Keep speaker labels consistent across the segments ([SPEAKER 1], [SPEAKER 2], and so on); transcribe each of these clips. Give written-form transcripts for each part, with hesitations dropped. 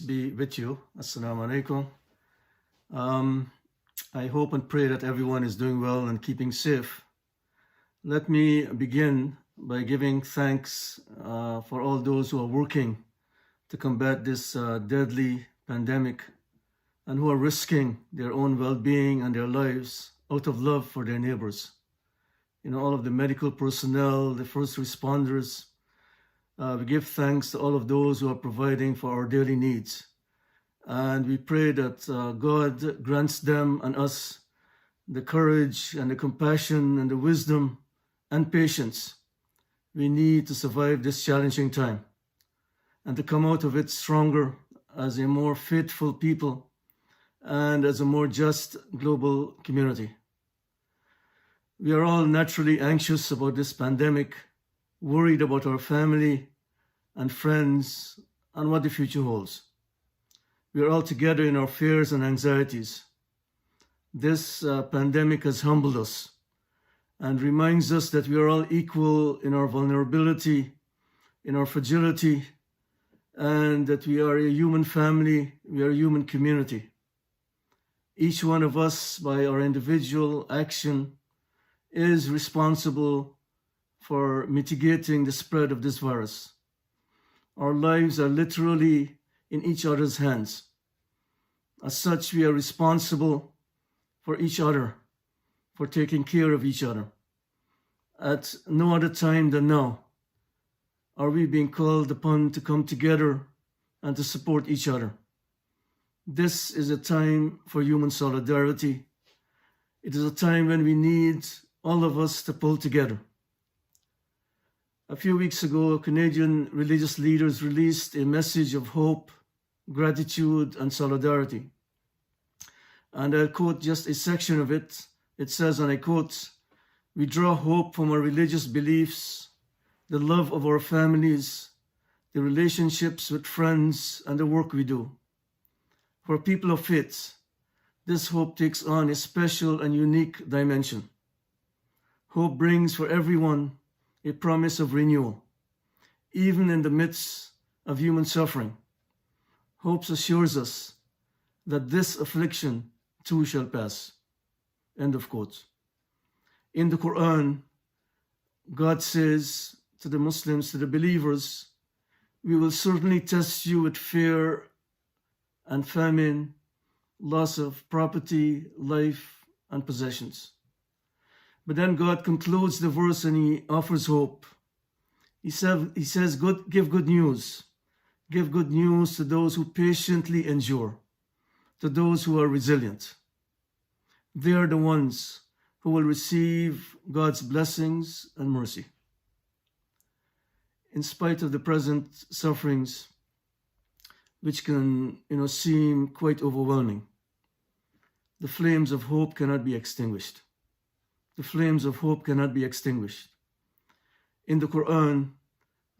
[SPEAKER 1] be with you. Assalamu alaikum. I hope and pray that everyone is doing well and keeping safe. Let me begin by giving thanks for all those who are working to combat this deadly pandemic and who are risking their own well-being and their lives out of love for their neighbors. All of the medical personnel, the first responders. We give thanks to all of those who are providing for our daily needs. And we pray that God grants them and us the courage and the compassion and the wisdom and patience we need to survive this challenging time and to come out of it stronger as a more faithful people and as a more just global community. We are all naturally anxious about this pandemic, worried about our family and friends and what the future holds. We are all together in our fears and anxieties. This pandemic has humbled us and reminds us that we are all equal in our vulnerability, in our fragility, and that we are a human family, we are a human community. Each one of us, by our individual action, is responsible for mitigating the spread of this virus. Our lives are literally in each other's hands. As such, we are responsible for each other, for taking care of each other. At no other time than now are we being called upon to come together and to support each other. This is a time for human solidarity. It is a time when we need all of us to pull together. A few weeks ago, Canadian religious leaders released a message of hope, gratitude, and solidarity. And I'll quote just a section of it. It says, and I quote, "We draw hope from our religious beliefs, the love of our families, the relationships with friends, and the work we do. For people of faith, this hope takes on a special and unique dimension. Hope brings for everyone a promise of renewal, even in the midst of human suffering. Hope assures us that this affliction too shall pass." End of quote. In the Quran, God says to the Muslims, to the believers, "We will certainly test you with fear and famine, loss of property, life, and possessions." But then God concludes the verse and he offers hope. He says, give good news. Give good news to those who patiently endure, to those who are resilient. They are the ones who will receive God's blessings and mercy. In spite of the present sufferings, which can, seem quite overwhelming, the flames of hope cannot be extinguished. The flames of hope cannot be extinguished. In the Quran,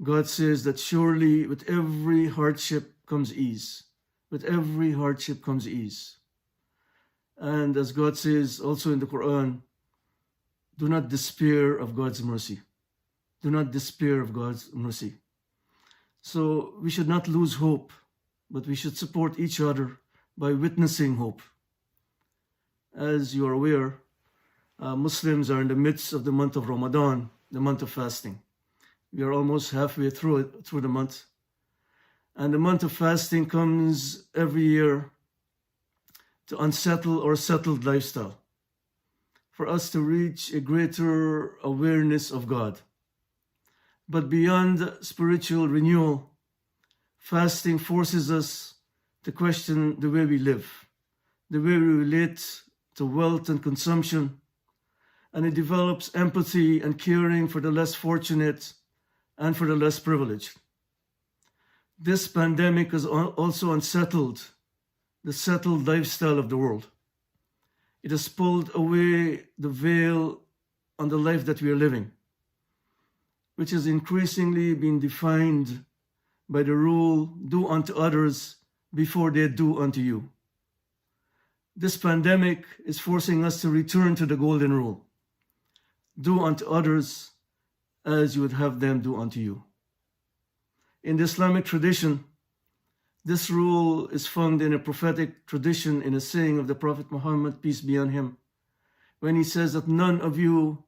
[SPEAKER 1] God says that surely with every hardship comes ease. With every hardship comes ease. And as God says also in the Quran, do not despair of God's mercy. Do not despair of God's mercy. So we should not lose hope, but we should support each other by witnessing hope. As you are aware, Muslims are in the midst of the month of Ramadan, the month of fasting. We are almost halfway through the month. And the month of fasting comes every year to unsettle our settled lifestyle, for us to reach a greater awareness of God. But beyond spiritual renewal, fasting forces us to question the way we live, the way we relate to wealth and consumption, and it develops empathy and caring for the less fortunate and for the less privileged. This pandemic has also unsettled the settled lifestyle of the world. It has pulled away the veil on the life that we are living, which has increasingly been defined by the rule, do unto others before they do unto you. This pandemic is forcing us to return to the golden rule. Do unto others as you would have them do unto you. In the Islamic tradition, This rule is found in a prophetic tradition in a saying of the Prophet Muhammad, peace be on him, when he says that none of you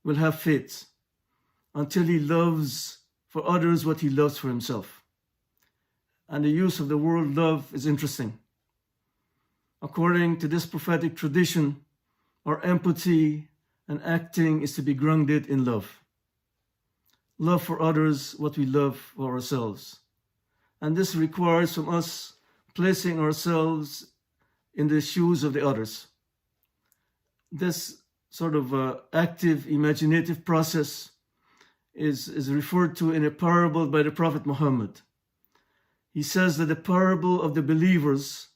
[SPEAKER 1] will have faith until he loves for others what he loves for himself. And the use of the word love is interesting. According to this prophetic tradition, our empathy and acting is to be grounded in love. Love for others what we love for ourselves. And this requires from us placing ourselves in the shoes of the others. This sort of active, imaginative process is referred to in a parable by the Prophet Muhammad. He says that the parable of the believers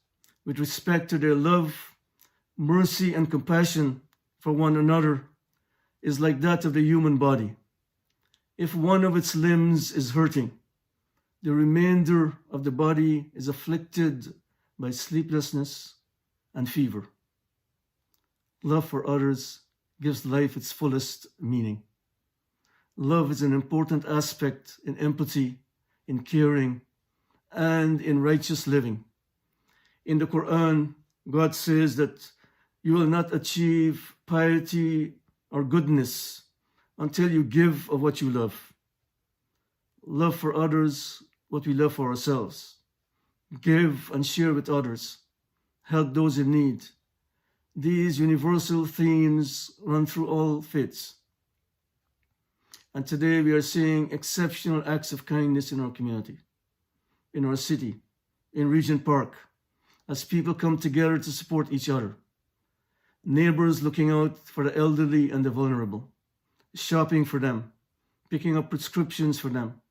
[SPEAKER 1] with respect to their love, mercy, and compassion for one another is like that of the human body. If one of its limbs is hurting, the remainder of the body is afflicted by sleeplessness and fever. Love for others gives life its fullest meaning. Love is an important aspect in empathy, in caring, and in righteous living. In the Quran, God says that you will not achieve piety or goodness until you give of what you love. Love for others what we love for ourselves. Give and share with others. Help those in need. These universal themes run through all faiths. And today we are seeing exceptional acts of kindness in our community, in our city, in Regent Park, as people come together to support each other. Neighbors looking out for the elderly and the vulnerable, shopping for them, picking up prescriptions for them,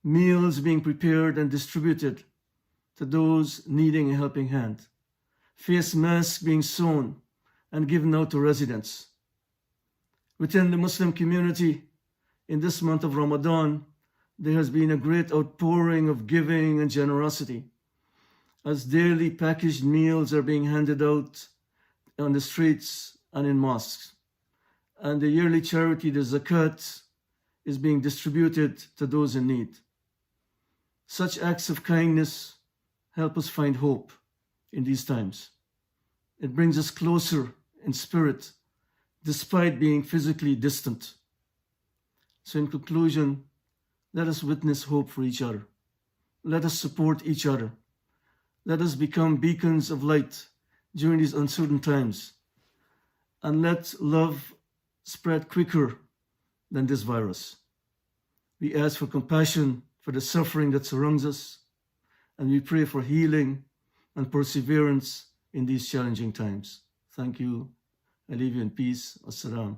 [SPEAKER 1] meals being prepared and distributed to those needing a helping hand, face masks being sewn and given out to residents. Within the Muslim community, in this month of Ramadan, there has been a great outpouring of giving and generosity, as daily packaged meals are being handed out on the streets and in mosques. And the yearly charity, the zakat, is being distributed to those in need. Such acts of kindness help us find hope in these times. It brings us closer in spirit, despite being physically distant. So in conclusion, let us witness hope for each other. Let us support each other. Let us become beacons of light during these uncertain times. And let love spread quicker than this virus. We ask for compassion for the suffering that surrounds us, and we pray for healing and perseverance in these challenging times. Thank you. I leave you in peace. Assalam.